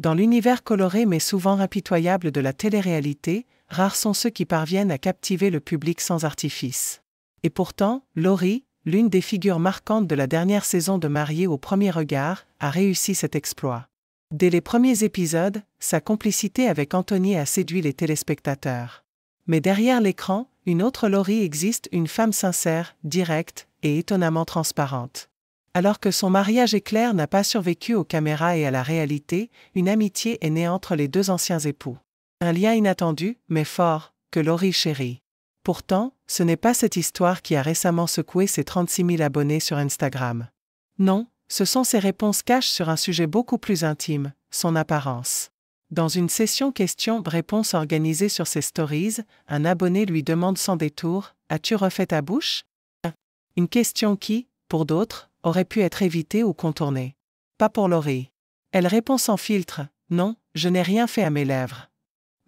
Dans l'univers coloré mais souvent impitoyable de la télé-réalité, rares sont ceux qui parviennent à captiver le public sans artifice. Et pourtant, Laurie, l'une des figures marquantes de la dernière saison de Mariés au premier regard, a réussi cet exploit. Dès les premiers épisodes, sa complicité avec Anthony a séduit les téléspectateurs. Mais derrière l'écran, une autre Laurie existe, une femme sincère, directe et étonnamment transparente. Alors que son mariage éclair n'a pas survécu aux caméras et à la réalité, une amitié est née entre les deux anciens époux. Un lien inattendu, mais fort, que Laurie chérit. Pourtant, ce n'est pas cette histoire qui a récemment secoué ses 36 000 abonnés sur Instagram. Non, ce sont ses réponses cash sur un sujet beaucoup plus intime, son apparence. Dans une session questions-réponses organisée sur ses stories, un abonné lui demande sans détour « As-tu refait ta bouche ?» Une question qui, pour d'autres, aurait pu être évitée ou contournée. Pas pour Laurie. Elle répond sans filtre « Non, je n'ai rien fait à mes lèvres. »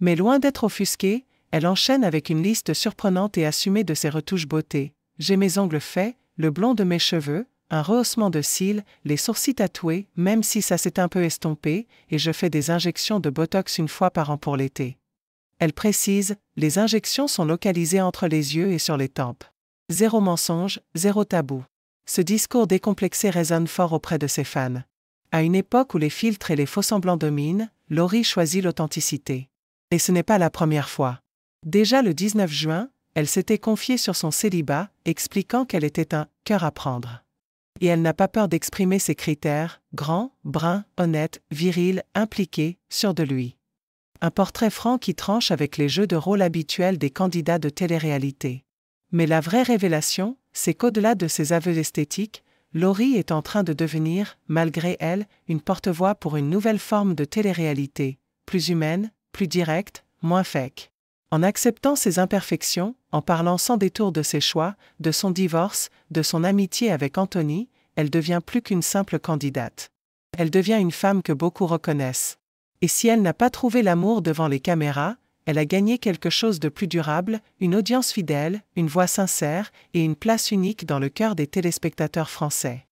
Mais loin d'être offusquée, elle enchaîne avec une liste surprenante et assumée de ses retouches beauté. J'ai mes ongles faits, le blond de mes cheveux, un rehaussement de cils, les sourcils tatoués, même si ça s'est un peu estompé, et je fais des injections de Botox une fois par an pour l'été. Elle précise, les injections sont localisées entre les yeux et sur les tempes. Zéro mensonge, zéro tabou. Ce discours décomplexé résonne fort auprès de ses fans. À une époque où les filtres et les faux-semblants dominent, Laurie choisit l'authenticité. Et ce n'est pas la première fois. Déjà le 19 juin, elle s'était confiée sur son célibat, expliquant qu'elle était un « cœur à prendre ». Et elle n'a pas peur d'exprimer ses critères, grand, brun, honnête, viril, impliqué, sûr de lui. Un portrait franc qui tranche avec les jeux de rôle habituels des candidats de télé-réalité. Mais la vraie révélation, c'est qu'au-delà de ses aveux esthétiques, Laurie est en train de devenir, malgré elle, une porte-voix pour une nouvelle forme de télé-réalité, plus humaine, plus directe, moins fake. En acceptant ses imperfections, en parlant sans détour de ses choix, de son divorce, de son amitié avec Anthony, elle devient plus qu'une simple candidate. Elle devient une femme que beaucoup reconnaissent. Et si elle n'a pas trouvé l'amour devant les caméras, elle a gagné quelque chose de plus durable, une audience fidèle, une voix sincère et une place unique dans le cœur des téléspectateurs français.